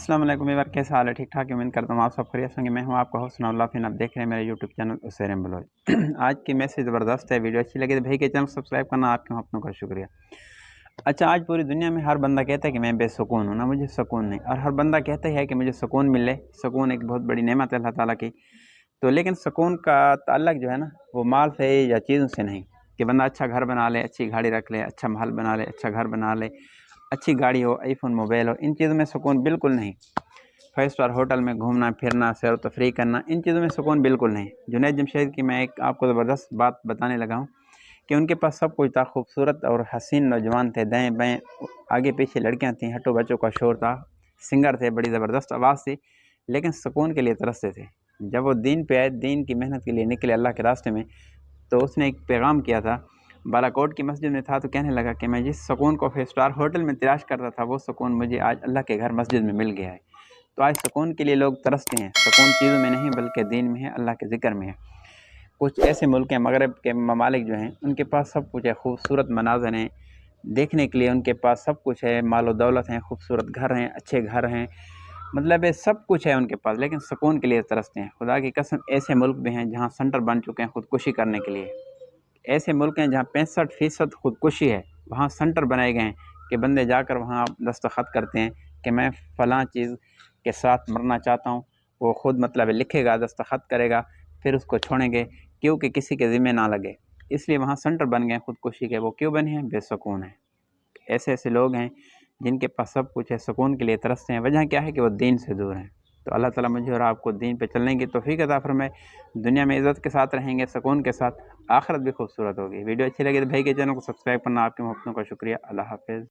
अस्सलाम वालेकुम यार, कैसा हाल है? ठीक ठाक, उम्मीद करता हूँ आप सब खैरियत होंगे। मैं हूँ आपका होस्ट नौल्ला फिन। आप देख रहे हैं मेरे यूट्यूब चैनल उसैरम ब्लॉग। आज की मैसेज ज़बरदस्त है। वीडियो अच्छी लगी तो भाई के चैनल सब्सक्राइब करना, आपके अपनों का शुक्रिया। अच्छा, आज पूरी दुनिया में हर बंदा कहता है कि मैं बेसुकून हूँ, ना मुझे सुकून नहीं, और हर बंदा कहता है कि मुझे सुकून मिले। सुकून एक बहुत बड़ी नेमत है अल्लाह ताला की। तो लेकिन सुकून का ताल्लुक जो है ना, वो माल से या चीज़ों से नहीं, कि बंदा अच्छा घर बना ले, अच्छी गाड़ी रख ले, अच्छा महल बना ले, अच्छा घर बना ले, अच्छी गाड़ी हो, आईफोन मोबाइल हो, इन चीज़ों में सुकून बिल्कुल नहीं। 5 स्टार होटल में घूमना फिरना, सैर व तफरीह करना, इन चीज़ों में सुकून बिल्कुल नहीं। जुनैद जमशेद की मैं एक आपको ज़बरदस्त बात बताने लगा हूँ कि उनके पास सब कुछ था, खूबसूरत और हसीन नौजवान थे, दाएँ बाएँ आगे पीछे लड़कियाँ थीं, हट्टो बच्चों का शोर था, सिंगर थे, बड़ी ज़बरदस्त आवाज़ थी, लेकिन सुकून के लिए तरसते थे। जब वो दीन पे आए, दीन की मेहनत के लिए निकले अल्लाह के रास्ते में, तो उसने एक पैगाम किया था। बालाकोट की मस्जिद में था तो कहने लगा कि मैं जिस सुकून को 5 स्टार होटल में तलाश करता था, वो सुकून मुझे आज अल्लाह के घर मस्जिद में मिल गया है। तो आज सुकून के लिए लोग तरसते हैं। सुकून चीज़ों में नहीं बल्कि दीन में है, अल्लाह के ज़िक्र में है। कुछ ऐसे मुल्क हैं, मगरब के ममालिक जो हैं, उनके पास सब कुछ है, खूबसूरत मनाज़र हैं, देखने के लिए उनके पास सब कुछ है, माल व दौलत हैं, खूबसूरत घर हैं, अच्छे घर हैं, मतलब ये सब कुछ है उनके पास, लेकिन सुकून के लिए तरसते हैं। खुदा की कसम, ऐसे मुल्क भी हैं जहाँ सेंटर बन चुके हैं खुदकुशी करने के लिए। ऐसे मुल्क हैं जहाँ 65% खुदकुशी है, वहाँ सेंटर बनाए गए हैं कि बंदे जाकर वहाँ दस्तखत करते हैं कि मैं फ़लाँ चीज़ के साथ मरना चाहता हूँ। वो ख़ुद मतलब लिखेगा, दस्तखत करेगा, फिर उसको छोड़ेंगे, क्योंकि किसी के ज़िम्मे ना लगे। इसलिए वहाँ सेंटर बन गए हैं खुदकुशी के। वो क्यों बने हैं? बेसुकून हैं। ऐसे ऐसे लोग हैं जिनके पास सब कुछ है, सुकून के लिए तरसते हैं। वजह क्या है कि वो दीन से दूर हैं। तो अल्लाह ताला मुझे और आपको दीन पे चलने की तौफीक अता फरमाए। दुनिया में इज़्ज़त के साथ रहेंगे, सुकून के साथ, आखिरत भी खूबसूरत होगी। वीडियो अच्छी लगी तो भाई के चैनल को सब्सक्राइब करना, आपके अपनों का शुक्रिया। अल्लाह हाफ़िज़।